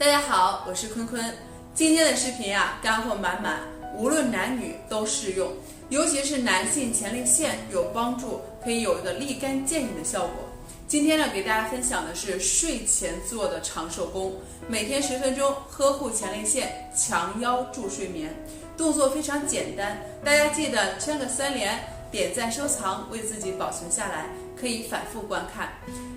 大家好，我是坤坤。今天的视频干货满满，无论男女都适用，尤其是男性前列腺有帮助，可以有一个立竿见影的效果。今天呢，给大家分享的是睡前做的长寿功，每天10分钟，呵护前列腺，强腰助睡眠。动作非常简单，大家记得圈个3连，点赞收藏，为自己保存下来，可以反复观看。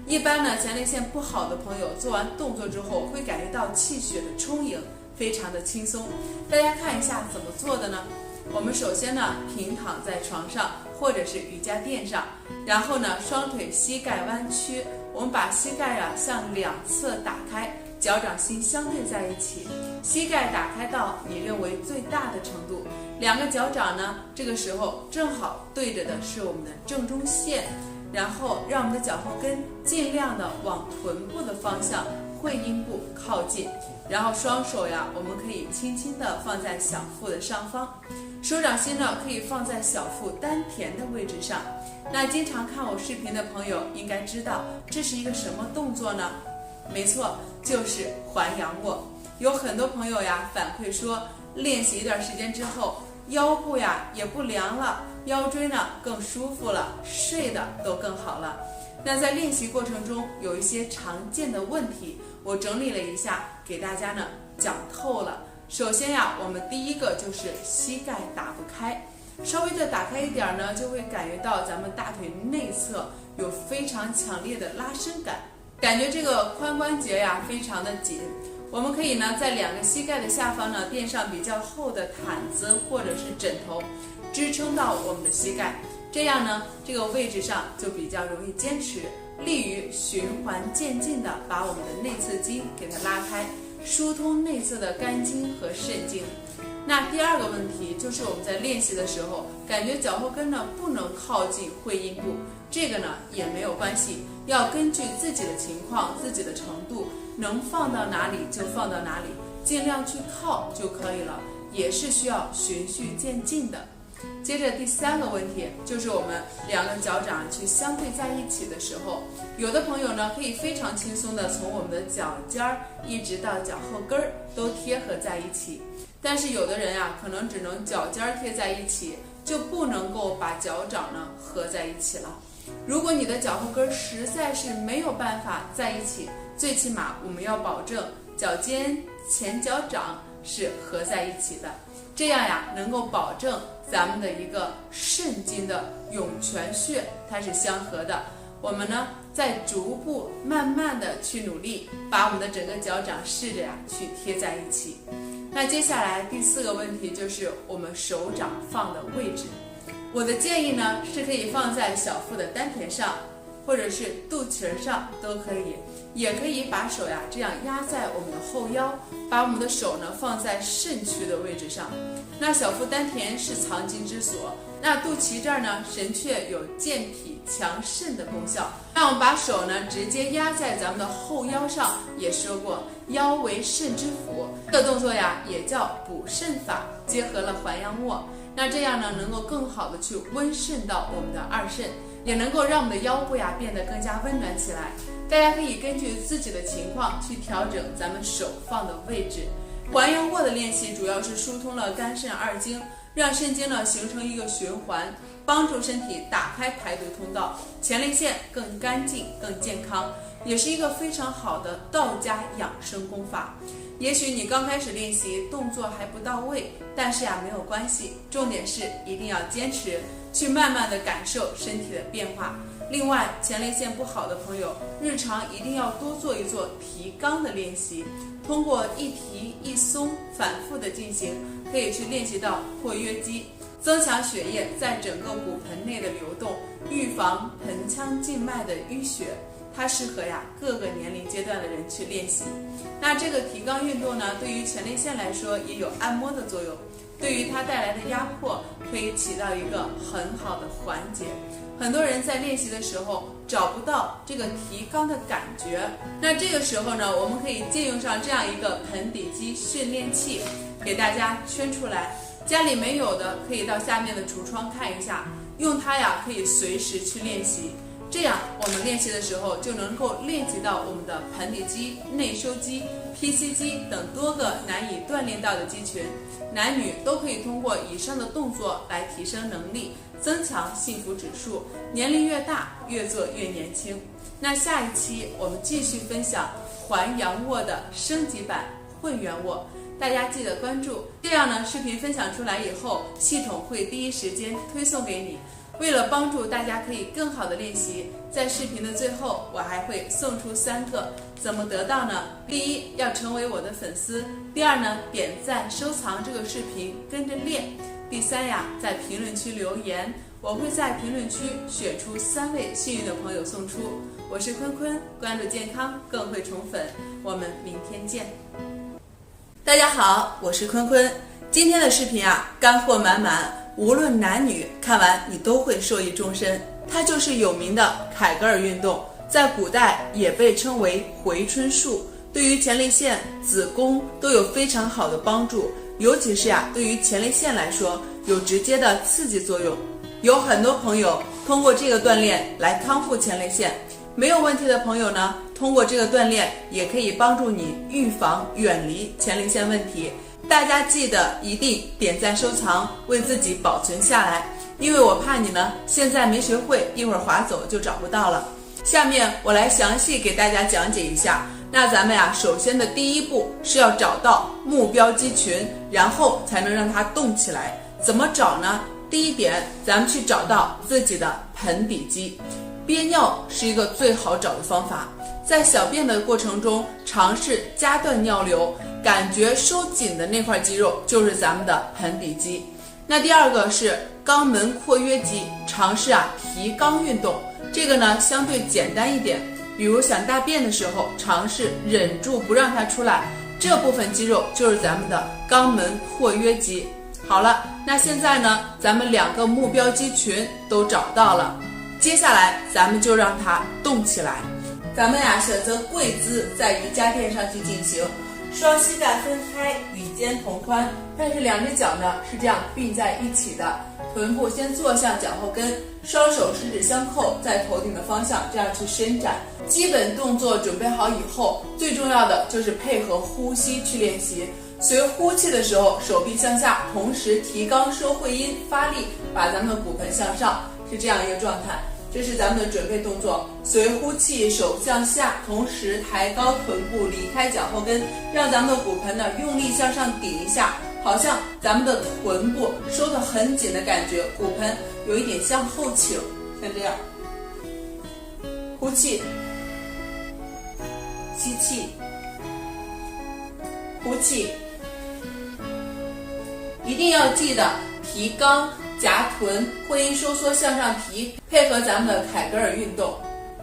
一般呢，前列腺不好的朋友做完动作之后，会感觉到气血的充盈，非常的轻松。大家看一下怎么做的呢？我们首先呢，平躺在床上或者是瑜伽垫上，然后呢，双腿膝盖弯曲，我们把膝盖向两侧打开，脚掌心相对在一起，膝盖打开到你认为最大的程度，两个脚掌呢，这个时候正好对着的是我们的正中线，然后让我们的脚后跟尽量的往臀部的方向，会阴部靠近，然后双手我们可以轻轻的放在小腹的上方，手掌心呢可以放在小腹丹田的位置上。那经常看我视频的朋友应该知道这是一个什么动作呢？没错，就是环阳卧。有很多朋友反馈说，练习一段时间之后，腰部也不凉了，腰椎呢更舒服了，睡的都更好了。那在练习过程中有一些常见的问题，我整理了一下，给大家呢讲透了。首先我们第一个就是膝盖打不开，稍微的打开一点呢，就会感觉到咱们大腿内侧有非常强烈的拉伸感，感觉这个髋关节非常的紧。我们可以呢在两个膝盖的下方呢垫上比较厚的毯子或者是枕头，支撑到我们的膝盖，这样呢这个位置上就比较容易坚持，利于循环渐进的把我们的内侧筋给它拉开，疏通内侧的肝经和肾经。那第二个问题就是我们在练习的时候，感觉脚后跟呢不能靠近会阴部，这个呢也没有关系，要根据自己的情况、自己的程度，能放到哪里就放到哪里，尽量去靠就可以了，也是需要循序渐进的。接着第三个问题就是我们两个脚掌去相对在一起的时候，有的朋友呢可以非常轻松的从我们的脚尖一直到脚后跟都贴合在一起，但是有的人可能只能脚尖贴在一起，就不能够把脚掌呢合在一起了。如果你的脚后跟实在是没有办法在一起，最起码我们要保证脚尖、前脚掌是合在一起的，这样能够保证咱们的一个肾经的涌泉穴它是相合的。我们呢再逐步慢慢的去努力，把我们的整个脚掌试着去贴在一起。那接下来第4个问题就是我们手掌放的位置。我的建议呢是可以放在小腹的丹田上，或者是肚脐上都可以，也可以把手这样压在我们的后腰，把我们的手呢放在肾区的位置上。那小腹丹田是藏经之所，那肚脐这儿呢，神阙有健脾强肾的功效。那我们把手呢直接压在咱们的后腰上，也说过腰为肾之府，这个动作也叫补肾法，结合了环阳卧。那这样呢能够更好的去温肾到我们的2肾，也能够让我们的腰部变得更加温暖起来。大家可以根据自己的情况去调整咱们手放的位置。环阳卧的练习主要是疏通了肝肾2经，让肾经呢形成一个循环，帮助身体打开排毒通道，前列腺更干净更健康，也是一个非常好的道家养生功法。也许你刚开始练习动作还不到位，但是没有关系，重点是一定要坚持，去慢慢的感受身体的变化。另外，前列腺不好的朋友，日常一定要多做一做提肛的练习，通过一提一松反复的进行，可以去练习到括约肌，增强血液在整个骨盆内的流动，预防盆腔静脉的淤血。它适合各个年龄阶段的人去练习。那这个提肛运动呢，对于前列腺来说也有按摩的作用，对于它带来的压迫可以起到一个很好的缓解。很多人在练习的时候找不到这个提肛的感觉，那这个时候呢，我们可以借用上这样一个盆底肌训练器，给大家圈出来。家里没有的可以到下面的橱窗看一下，用它可以随时去练习。这样我们练习的时候就能够练习到我们的盆底肌、内收肌 PC 肌等多个难以锻炼到的肌群，男女都可以通过以上的动作来提升能力，增强幸福指数。年龄越大，越做越年轻。那下一期我们继续分享环仰卧的升级版混元卧，大家记得关注，这样呢，视频分享出来以后，系统会第一时间推送给你。为了帮助大家可以更好的练习，在视频的最后我还会送出3个，怎么得到呢？第一，要成为我的粉丝；第二呢，点赞收藏这个视频跟着练；第三呀，在评论区留言，我会在评论区选出3位幸运的朋友送出。我是坤坤，关注健康更会宠粉，我们明天见。大家好，我是坤坤，今天的视频干货满满，无论男女，看完你都会受益终身。它就是有名的凯格尔运动，在古代也被称为回春术，对于前列腺、子宫都有非常好的帮助，尤其是对于前列腺来说，有直接的刺激作用。有很多朋友通过这个锻炼来康复前列腺，没有问题的朋友呢，通过这个锻炼也可以帮助你预防远离前列腺问题。大家记得一定点赞收藏，为自己保存下来，因为我怕你呢现在没学会，一会儿划走就找不到了。下面我来详细给大家讲解一下。那咱们首先的第一步是要找到目标肌群，然后才能让它动起来。怎么找呢？第一点，咱们去找到自己的盆底肌。憋尿是一个最好找的方法，在小便的过程中尝试夹断尿流，感觉收紧的那块肌肉就是咱们的盆底肌。那第二个是肛门括约肌，尝试提肛运动，这个呢相对简单一点，比如想大便的时候尝试忍住不让它出来，这部分肌肉就是咱们的肛门括约肌。好了，那现在呢咱们2个目标肌群都找到了，接下来咱们就让它动起来。咱们选择跪姿，在瑜伽垫上去进行，双膝盖分开，与肩同宽，但是2只脚呢是这样并在一起的，臀部先坐向脚后跟，双手十指相扣，在头顶的方向这样去伸展。基本动作准备好以后，最重要的就是配合呼吸去练习。随呼气的时候，手臂向下，同时提肛收会阴，发力，把咱们的骨盆向上，是这样一个状态。这是咱们的准备动作，随呼气手向下，同时抬高臀部，离开脚后跟，让咱们的骨盆呢用力向上顶一下，好像咱们的臀部收得很紧的感觉，骨盆有一点向后倾，像这样。呼气，吸气，呼气，一定要记得提肛夹臀，会阴收缩向上提，配合咱们的凯格尔运动。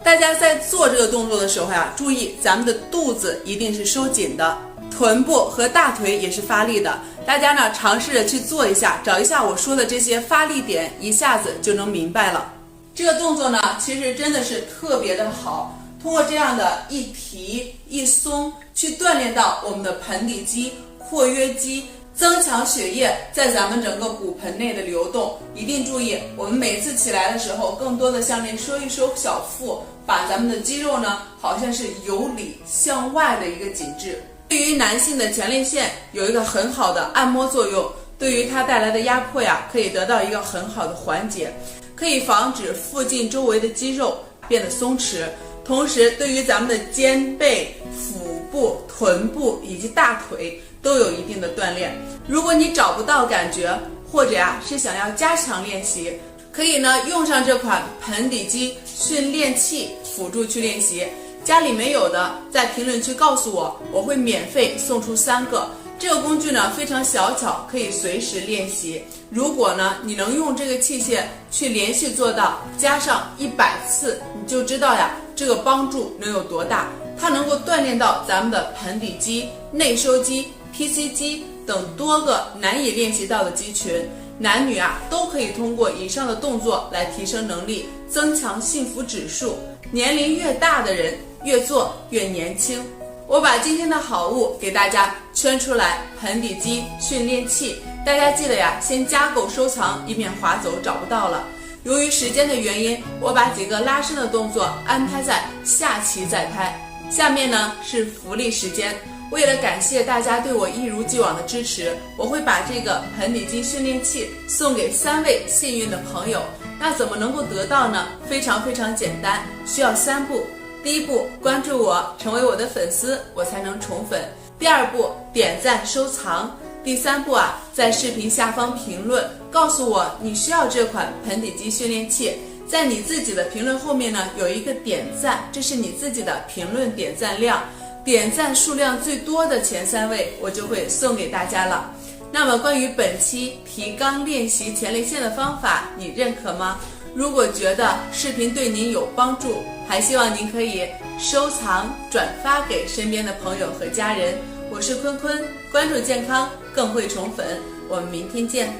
大家在做这个动作的时候注意咱们的肚子一定是收紧的，臀部和大腿也是发力的。大家呢尝试着去做一下，找一下我说的这些发力点，一下子就能明白了。这个动作呢其实真的是特别的好，通过这样的一提一松，去锻炼到我们的盆底肌、括约肌，增强血液在咱们整个骨盆内的流动。一定注意，我们每次起来的时候，更多的向内收一收小腹，把咱们的肌肉呢好像是由里向外的一个紧致。对于男性的前列腺有一个很好的按摩作用，对于它带来的压迫可以得到一个很好的缓解，可以防止附近周围的肌肉变得松弛，同时对于咱们的肩背、腹部、臀部以及大腿都有一定的锻炼。如果你找不到感觉，或者是想要加强练习，可以呢用上这款盆底肌训练器辅助去练习。家里没有的，在评论区告诉我，我会免费送出3个。这个工具呢非常小巧，可以随时练习。如果呢你能用这个器械去连续做到加上100次，你就知道这个帮助能有多大。它能够锻炼到咱们的盆底肌、内收肌、PC 肌等多个难以练习到的肌群。男女都可以通过以上的动作来提升能力，增强幸福指数。年龄越大的人越做越年轻。我把今天的好物给大家圈出来，盆底肌训练器，大家记得先加购收藏，以免划走找不到了。由于时间的原因，我把几个拉伸的动作安排在下期再拍。下面呢是福利时间，为了感谢大家对我一如既往的支持，我会把这个盆底肌训练器送给3位幸运的朋友。那怎么能够得到呢？非常简单，需要3步。第一步，关注我，成为我的粉丝，我才能宠粉。第二步，点赞收藏。第三步在视频下方评论，告诉我你需要这款盆底肌训练器。在你自己的评论后面呢，有一个点赞，这是你自己的评论点赞量，点赞数量最多的前3位，我就会送给大家了。那么关于本期提肛练习前列腺的方法，你认可吗？如果觉得视频对您有帮助，还希望您可以收藏、转发给身边的朋友和家人。我是坤坤，关注健康，更会宠粉。我们明天见。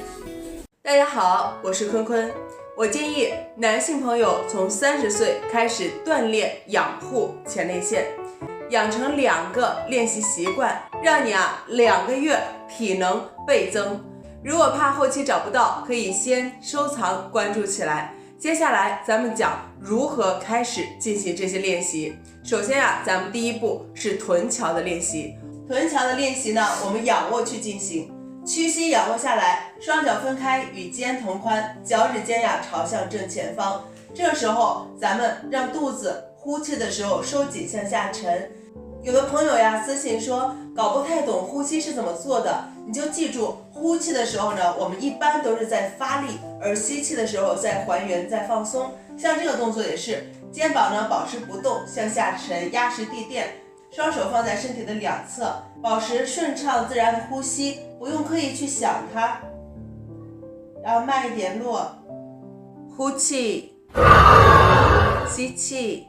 大家好，我是坤坤。我建议男性朋友从30岁开始锻炼养护前列腺，养成2个练习习惯，让你2个月体能倍增。如果怕后期找不到，可以先收藏关注起来。接下来咱们讲如何开始进行这些练习。首先咱们第一步是臀桥的练习。臀桥的练习呢，我们仰卧去进行，屈膝仰卧下来，双脚分开，与肩同宽，脚趾尖朝向正前方。这个时候咱们让肚子呼气的时候收紧向下沉。有的朋友私信说搞不太懂呼吸是怎么做的，你就记住呼气的时候呢，我们一般都是在发力，而吸气的时候在还原，在放松。像这个动作也是，肩膀呢保持不动，向下沉，压实地垫，双手放在身体的两侧，保持顺畅自然的呼吸，不用刻意去想它。然后慢一点落，呼气，吸气，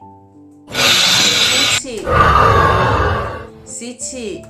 呼气，吸气。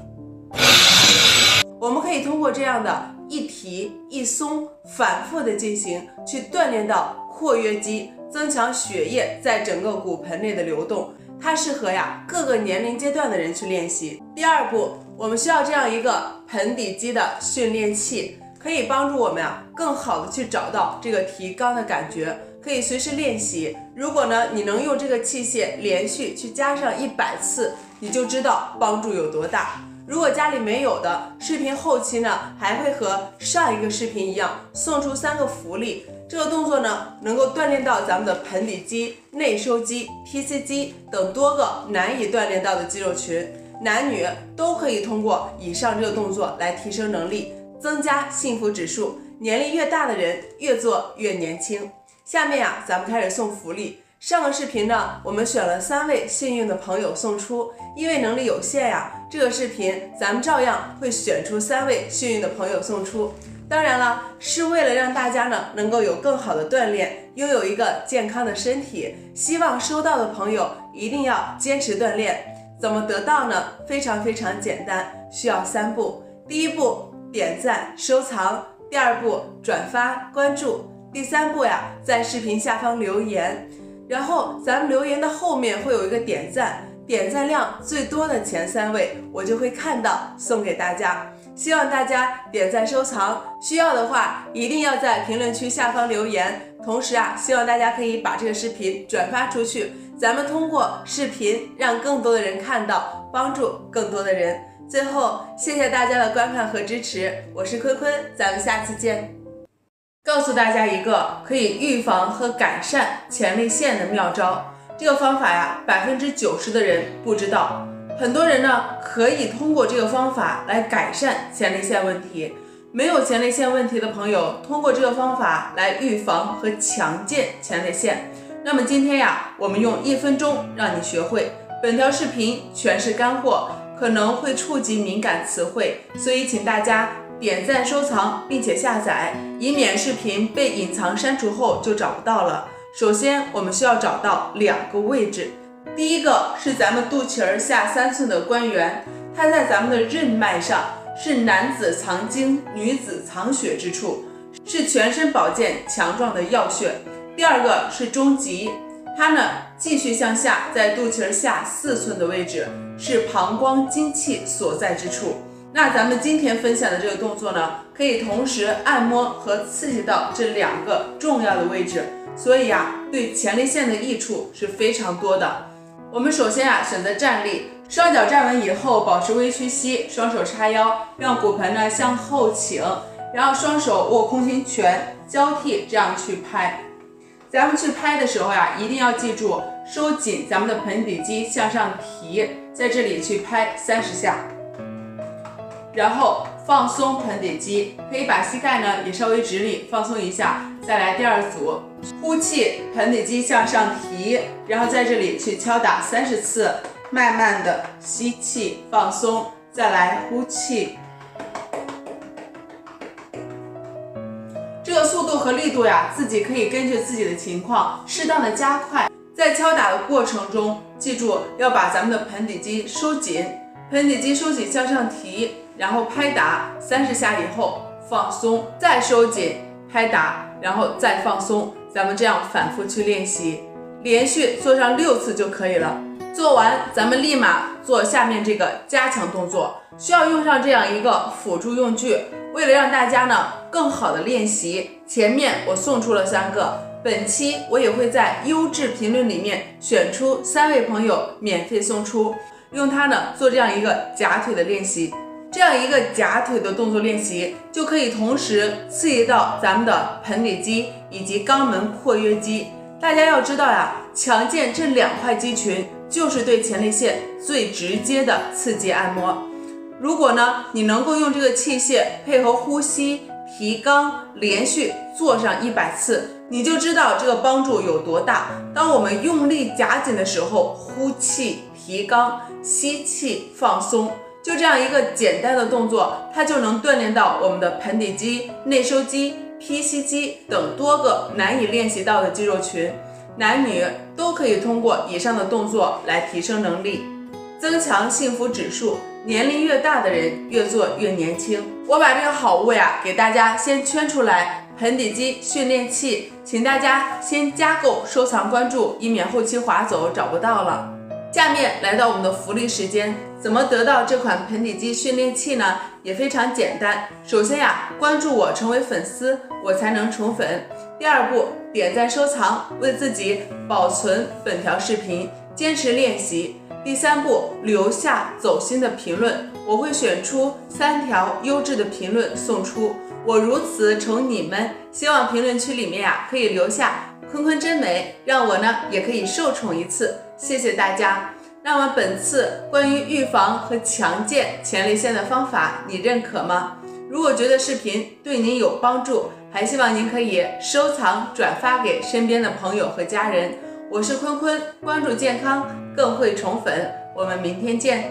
我们可以通过这样的一提一松反复的进行，去锻炼到括约肌，增强血液在整个骨盆内的流动。它适合各个年龄阶段的人去练习。第二步，我们需要这样一个盆底肌的训练器，可以帮助我们更好的去找到这个提肛的感觉，可以随时练习。如果你能用这个器械连续去加上100次，你就知道帮助有多大。如果家里没有的，视频后期还会和上一个视频一样送出3个福利。这个动作能够锻炼到咱们的盆底肌、内收肌、TC 肌等多个难以锻炼到的肌肉群，男女都可以通过以上这个动作来提升能力，增加幸福指数。年龄越大的人越做越年轻。下面咱们开始送福利。上个视频我们选了3位幸运的朋友送出，因为能力有限这个视频咱们照样会选出3位幸运的朋友送出。当然了，是为了让大家能够有更好的锻炼，拥有一个健康的身体。希望收到的朋友一定要坚持锻炼。怎么得到呢？非常简单，需要3步。第一步，点赞收藏；第二步，转发关注；第三步在视频下方留言。然后咱们留言的后面会有一个点赞，点赞量最多的前3位，我就会看到送给大家。希望大家点赞收藏，需要的话一定要在评论区下方留言。同时希望大家可以把这个视频转发出去，咱们通过视频让更多的人看到，帮助更多的人。最后，谢谢大家的观看和支持，我是坤坤，咱们下次见。告诉大家一个可以预防和改善前列腺的妙招，这个方法90%的人不知道。很多人可以通过这个方法来改善前列腺问题，没有前列腺问题的朋友通过这个方法来预防和强健前列腺。那么今天我们用1分钟让你学会。本条视频全是干货，可能会触及敏感词汇，所以请大家点赞收藏并且下载，以免视频被隐藏删除后就找不到了。首先我们需要找到2个位置。第一个是咱们肚脐儿下3寸的关元，它在咱们的任脉上，是男子藏精女子藏血之处，是全身保健强壮的要穴。第二个是中极，它继续向下，在肚脐儿下4寸的位置，是膀胱精气所在之处。那咱们今天分享的这个动作可以同时按摩和刺激到这2个重要的位置，所以对前列腺的益处是非常多的。我们首先选择站立，双脚站稳以后，保持微屈膝，双手叉腰，让骨盆呢向后倾，然后双手握空心拳，交替这样去拍。咱们去拍的时候呀，一定要记住收紧咱们的盆底肌，向上提，在这里去拍30下，然后放松盆底肌，可以把膝盖呢也稍微直立，放松一下。再来第二组，呼气，盆底肌向上提，然后在这里去敲打30次，慢慢的吸气放松，再来呼气。这个速度和力度呀，自己可以根据自己的情况适当的加快。在敲打的过程中，记住要把咱们的盆底肌收紧，盆底肌收紧向上提，然后拍打30下以后放松，再收紧拍打，然后再放松。咱们这样反复去练习，连续做上6次就可以了。做完，咱们立马做下面这个加强动作，需要用上这样一个辅助用具。为了让大家呢更好的练习，前面我送出了3个，本期我也会在优质评论里面选出3位朋友免费送出，用它呢做这样一个夹腿的练习。这样一个夹腿的动作练习，就可以同时刺激到咱们的盆底肌以及肛门括约肌。大家要知道呀，强健这2块肌群就是对前列腺最直接的刺激按摩。如果呢，你能够用这个器械配合呼吸提肛，连续做上100次，你就知道这个帮助有多大。当我们用力夹紧的时候，呼气提肛，吸气放松，就这样一个简单的动作，它就能锻炼到我们的盆底肌、内收肌、披膝肌等多个难以练习到的肌肉群。男女都可以通过以上的动作来提升能力，增强幸福指数。年龄越大的人越做越年轻。我把这个好物呀给大家先圈出来，盆底肌训练器，请大家先加购收藏关注，以免后期划走找不到了。下面来到我们的福利时间，怎么得到这款盆底肌训练器呢？也非常简单。首先呀，关注我成为粉丝，我才能宠粉。第2步，点赞收藏，为自己保存本条视频，坚持练习。第3步，留下走心的评论，我会选出3条优质的评论送出。我如此宠你们，希望评论区里面呀可以留下坤坤真美，让我呢也可以受宠一次。谢谢大家。那么本次关于预防和强健前列腺的方法，你认可吗？如果觉得视频对您有帮助，还希望您可以收藏转发给身边的朋友和家人。我是坤坤，关注健康更会宠粉，我们明天见。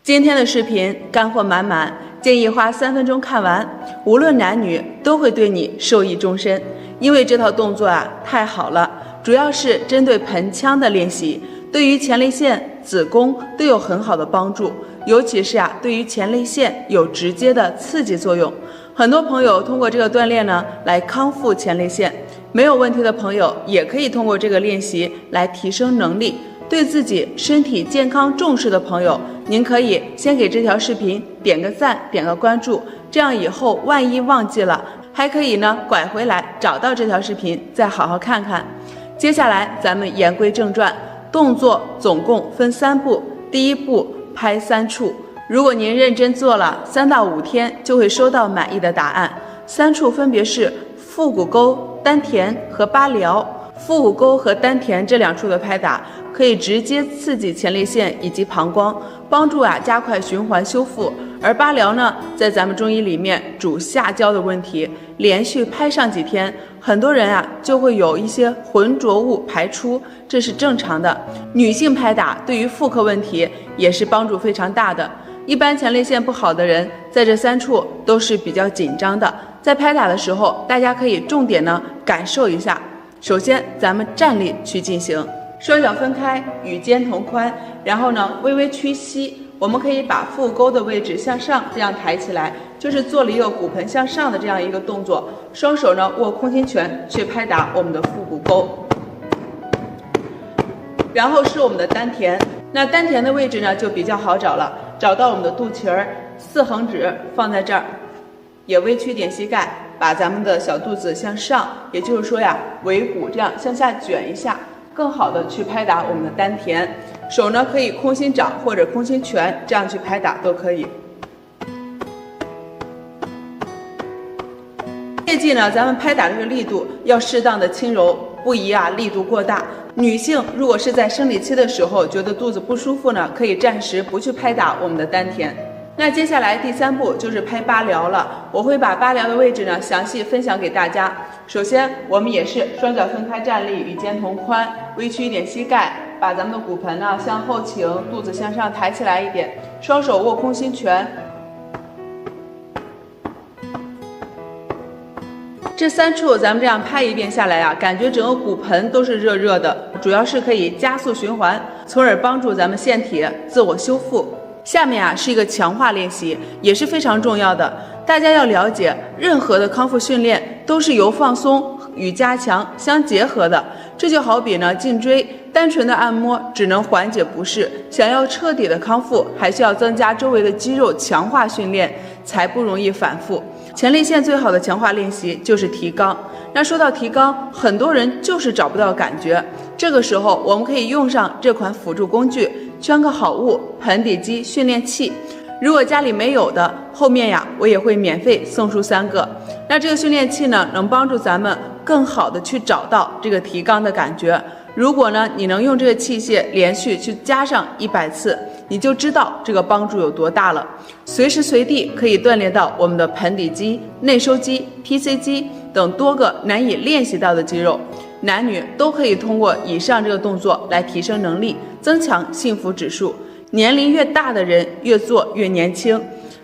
今天的视频干货满满，建议花3分钟看完，无论男女都会对你受益终身。因为这套动作啊太好了，主要是针对盆腔的练习，对于前列腺、子宫都有很好的帮助，尤其是对于前列腺有直接的刺激作用。很多朋友通过这个锻炼呢来康复前列腺，没有问题的朋友也可以通过这个练习来提升能力。对自己身体健康重视的朋友，您可以先给这条视频点个赞，点个关注，这样以后万一忘记了，还可以呢拐回来找到这条视频再好好看看。接下来咱们言归正传，动作总共分3步。第1步，拍3处，如果您认真做了3到5天，就会收到满意的答案。3处分别是腹股沟、丹田和八髎。腹股沟和丹田这2处的拍打可以直接刺激前列腺以及膀胱，帮助加快循环修复。而八髎呢，在咱们中医里面主下焦的问题，连续拍上几天，很多人就会有一些浑浊物排出，这是正常的。女性拍打对于妇科问题也是帮助非常大的。一般前列腺不好的人，在这3处都是比较紧张的，在拍打的时候，大家可以重点呢感受一下。首先咱们站立去进行，双脚分开，与肩同宽，然后呢微微屈膝，我们可以把腹沟的位置向上这样抬起来，就是做了一个骨盆向上的这样一个动作。双手呢握空心拳去拍打我们的腹股沟，然后是我们的丹田。那丹田的位置呢就比较好找了，找到我们的肚脐儿，4横指放在这儿，也微屈点膝盖，把咱们的小肚子向上，也就是说尾骨这样向下卷一下，更好的去拍打我们的丹田。手呢可以空心掌或者空心拳，这样去拍打都可以。切记呢，咱们拍打这个力度要适当的轻柔，不宜力度过大。女性如果是在生理期的时候觉得肚子不舒服呢，可以暂时不去拍打我们的丹田。那接下来第3步就是拍八髎了，我会把八髎的位置呢详细分享给大家。首先，我们也是双脚分开站立，与肩同宽，微屈一点膝盖，把咱们的骨盆呢向后倾，肚子向上抬起来一点，双手握空心拳。这3处咱们这样拍一遍下来感觉整个骨盆都是热热的，主要是可以加速循环，从而帮助咱们腺体自我修复。下面是一个强化练习，也是非常重要的。大家要了解，任何的康复训练都是由放松与加强相结合的。这就好比颈椎单纯的按摩只能缓解不适，想要彻底的康复，还需要增加周围的肌肉强化训练，才不容易反复。前列腺最好的强化练习就是提肛。那说到提肛，很多人就是找不到感觉，这个时候我们可以用上这款辅助工具，圈个好物——盆底肌训练器。如果家里没有的，后面我也会免费送出3个。那这个训练器呢，能帮助咱们更好的去找到这个提肛的感觉。如果你能用这个器械连续去加上100次，你就知道这个帮助有多大了。随时随地可以锻炼到我们的盆底肌、内收肌、PC 肌等多个难以练习到的肌肉。男女都可以通过以上这个动作来提升能力，增强幸福指数。年龄越大的人越做越年轻。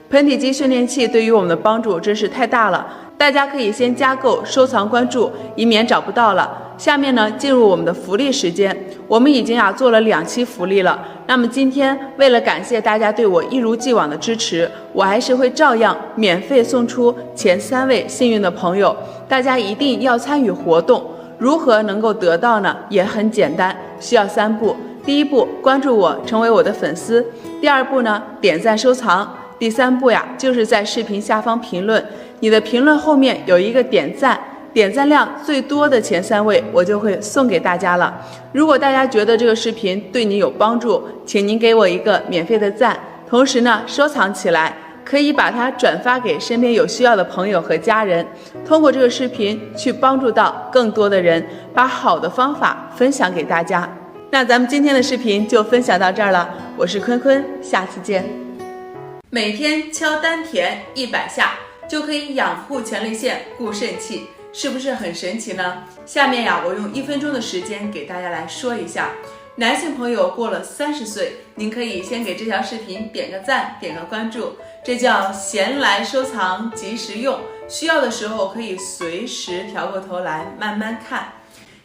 盆底肌训练器对于我们的帮助真是太大了，大家可以先加购、收藏、关注，以免找不到了。下面进入我们的福利时间，我们已经做了2期福利了。那么今天为了感谢大家对我一如既往的支持，我还是会照样免费送出前3位幸运的朋友，大家一定要参与活动。如何能够得到呢？也很简单，需要3步。第1步，关注我，成为我的粉丝；第2步呢，点赞收藏；第3步就是在视频下方评论。你的评论后面有一个点赞，点赞量最多的前3位，我就会送给大家了。如果大家觉得这个视频对你有帮助，请您给我一个免费的赞，同时收藏起来，可以把它转发给身边有需要的朋友和家人，通过这个视频去帮助到更多的人，把好的方法分享给大家。那咱们今天的视频就分享到这儿了，我是坤坤，下次见。每天敲丹田100下，就可以养护前列腺、固肾气，是不是很神奇呢？下面我用1分钟的时间给大家来说一下。男性朋友过了30岁，您可以先给这条视频点个赞，点个关注，这叫闲来收藏及时用，需要的时候可以随时调过头来慢慢看。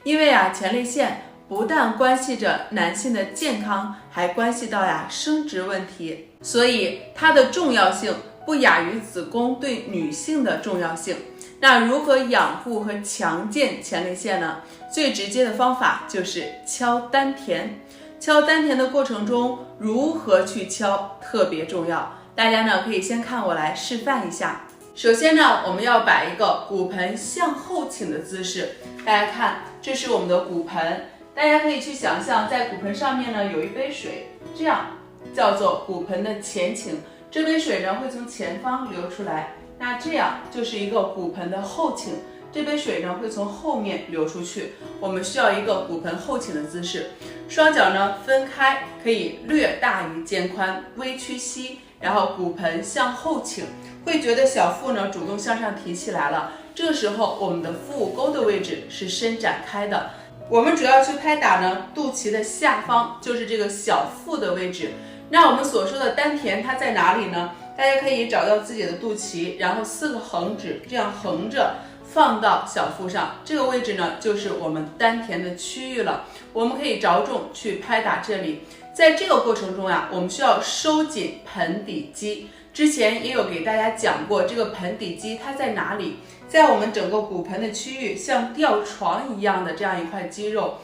因为前列腺不但关系着男性的健康，还关系到生殖问题，所以它的重要性不亚于子宫对女性的重要性。那如何养护和强健前列腺呢？最直接的方法就是敲丹田。敲丹田的过程中，如何去敲特别重要，大家可以先看我来示范一下。首先我们要摆一个骨盆向后倾的姿势。大家看，这是我们的骨盆，大家可以去想象，在骨盆上面有一杯水，这样叫做骨盆的前倾。这杯水会从前方流出来，那这样就是一个骨盆的后倾。这杯水会从后面流出去。我们需要一个骨盆后倾的姿势，双脚分开，可以略大于肩宽，微屈膝，然后骨盆向后倾，会觉得小腹主动向上提起来了。这个时候，我们的腹股沟的位置是伸展开的。我们主要去拍打肚脐的下方，就是这个小腹的位置。那我们所说的丹田它在哪里呢？大家可以找到自己的肚脐，然后4个横指这样横着放到小腹上，这个位置就是我们丹田的区域了。我们可以着重去拍打这里。在这个过程中我们需要收紧盆底肌。之前也有给大家讲过，这个盆底肌它在哪里？在我们整个骨盆的区域，像吊床一样的这样一块肌肉。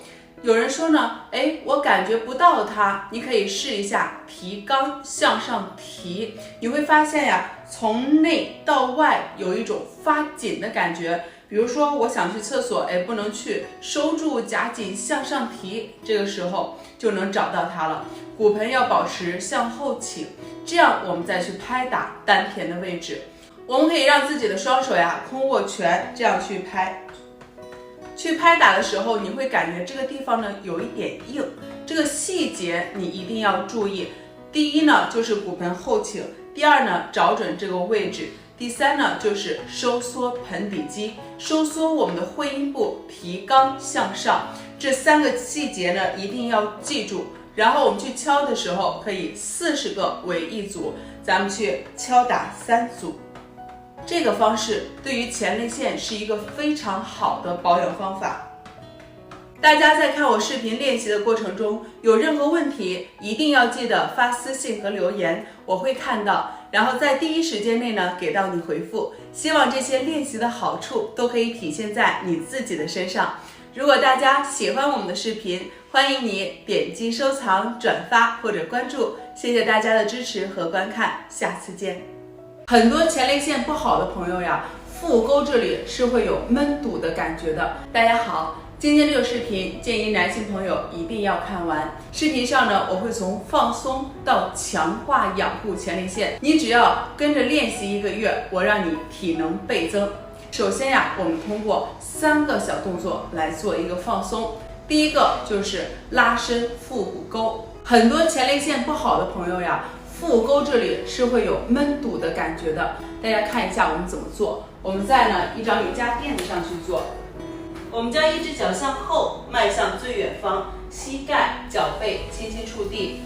有人说我感觉不到它，你可以试一下提肛向上提，你会发现从内到外有一种发紧的感觉。比如说我想去厕所，不能去，收住夹紧向上提，这个时候就能找到它了。骨盆要保持向后倾，这样我们再去拍打丹田的位置。我们可以让自己的双手空握拳，这样去拍。去拍打的时候，你会感觉这个地方呢有一点硬，这个细节你一定要注意。第一呢就是骨盆后倾，第二呢找准这个位置，第三呢就是收缩盆底肌，收缩我们的会阴部，提肛向上，这3个细节呢一定要记住。然后我们去敲的时候，可以40个为一组，咱们去敲打3组。这个方式对于前列腺是一个非常好的保养方法。大家在看我视频练习的过程中，有任何问题一定要记得发私信和留言，我会看到，然后在第一时间内呢给到你回复。希望这些练习的好处都可以体现在你自己的身上。如果大家喜欢我们的视频，欢迎你点击收藏、转发或者关注。谢谢大家的支持和观看，下次见。很多前列腺不好的朋友腹沟这里是会有闷堵的感觉的。大家好，今天这个视频建议男性朋友一定要看完。视频上呢，我会从放松到强化养护前列腺，你只要跟着练习1个月，我让你体能倍增。首先我们通过3个小动作来做一个放松。第一个就是拉伸腹股沟。很多前列腺不好的朋友腹沟这里是会有闷堵的感觉的。大家看一下我们怎么做。我们在一张瑜伽垫子上去做。我们将1只脚向后迈向最远方，膝盖、脚背轻轻触地。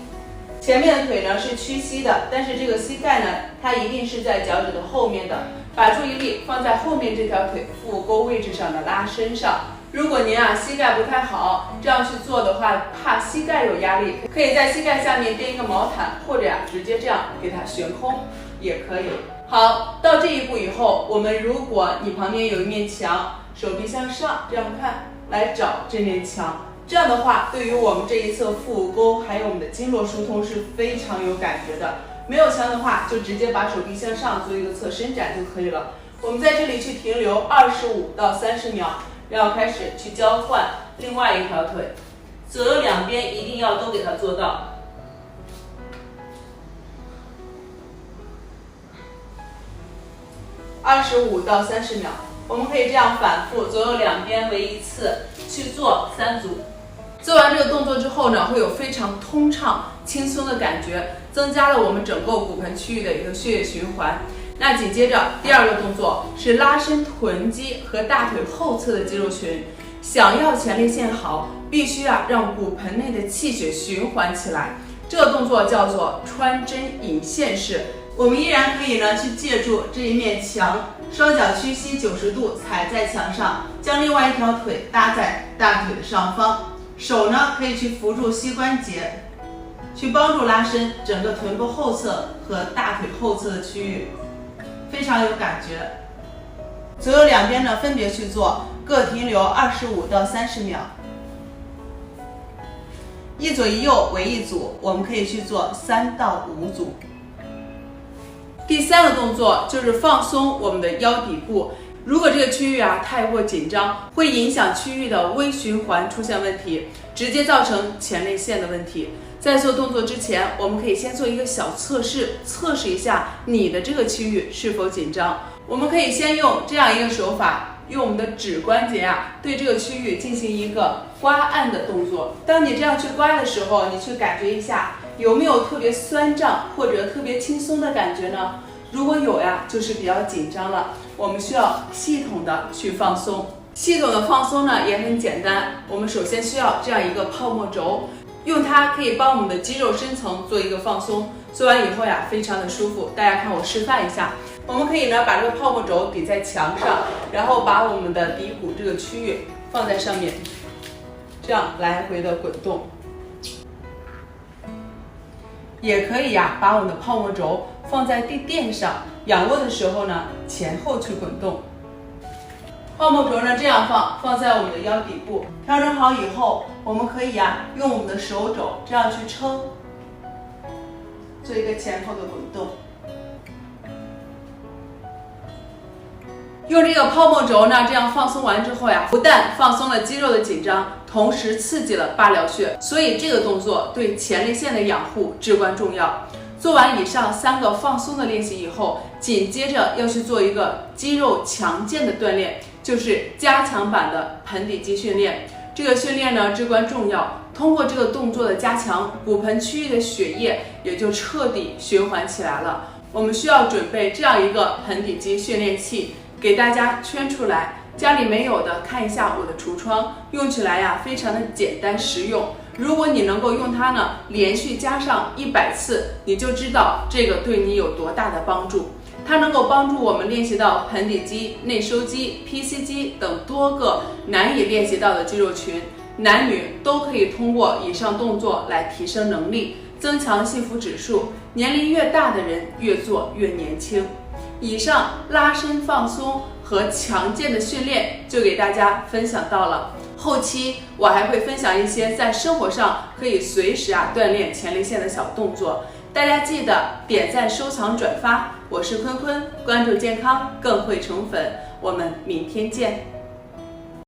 前面的腿呢是屈膝的，但是这个膝盖呢，它一定是在脚趾的后面的。把注意力放在后面这条腿腹沟位置上的拉伸上。如果您膝盖不太好，这样去做的话，怕膝盖有压力，可以在膝盖下面垫一个毛毯，或者直接这样给它悬空也可以。好，到这一步以后，我们如果你旁边有一面墙，手臂向上这样看，来找这面墙。这样的话，对于我们这一侧腹沟还有我们的经络疏通是非常有感觉的。没有墙的话，就直接把手臂向上做一个侧伸展就可以了。我们在这里去停留25到30秒。然后开始去交换另外一条腿，左右两边一定要都给它做到。25到30秒，我们可以这样反复，左右两边为一次去做3组。做完这个动作之后呢，会有非常通畅、轻松的感觉，增加了我们整个骨盆区域的一个血液循环。那紧接着第2个动作是拉伸臀肌和大腿后侧的肌肉群。想要前列腺好，必须让骨盆内的气血循环起来。这个动作叫做穿针引线式。我们依然可以去借助这一面墙，双脚屈膝90度踩在墙上，将另外一条腿搭在大腿的上方，手可以去扶住膝关节，去帮助拉伸整个臀部后侧和大腿后侧的区域。非常有感觉。左右两边呢分别去做，各停留25到30秒。一左一右为一组，我们可以去做3到5组。第3个动作就是放松我们的腰底部。如果这个区域太过紧张，会影响区域的微循环出现问题，直接造成前列腺的问题。在做动作之前，我们可以先做一个小测试，测试一下你的这个区域是否紧张。我们可以先用这样一个手法，用我们的指关节对这个区域进行一个刮按的动作。当你这样去刮的时候，你去感觉一下有没有特别酸胀或者特别轻松的感觉呢？如果有就是比较紧张了，我们需要系统的去放松。系统的放松呢也很简单，我们首先需要这样一个泡沫轴。用它可以帮我们的肌肉深层做一个放松，做完以后非常的舒服。大家看我示范一下，我们可以把这个泡沫轴抵在墙上，然后把我们的骶骨这个区域放在上面，这样来回的滚动。也可以把我们的泡沫轴放在地垫上，仰卧的时候呢前后去滚动。泡沫轴呢这样放在我们的腰底部，调整好以后，我们可以用我们的手肘这样去撑，做一个前后的滚动。用这个泡沫轴呢，这样放松完之后呀，不但放松了肌肉的紧张，同时刺激了罢髎穴，所以这个动作对前列腺的养护至关重要。做完以上3个放松的练习以后，紧接着要去做一个肌肉强健的锻炼，就是加强版的盆底肌训练。这个训练呢至关重要，通过这个动作的加强，骨盆区域的血液也就彻底循环起来了。我们需要准备这样一个盆底肌训练器，给大家圈出来。家里没有的，看一下我的橱窗，用起来呀非常的简单实用。如果你能够用它呢，连续加上100次，你就知道这个对你有多大的帮助。它能够帮助我们练习到盆底肌、内收肌、PC 肌等多个难以练习到的肌肉群，男女都可以通过以上动作来提升能力，增强幸福指数。年龄越大的人越做越年轻。以上拉伸放松和强健的训练就给大家分享到了。后期我还会分享一些在生活上可以随时锻炼前列腺的小动作，大家记得点赞、收藏、转发。我是坤坤，关注健康更会宠粉，我们明天见。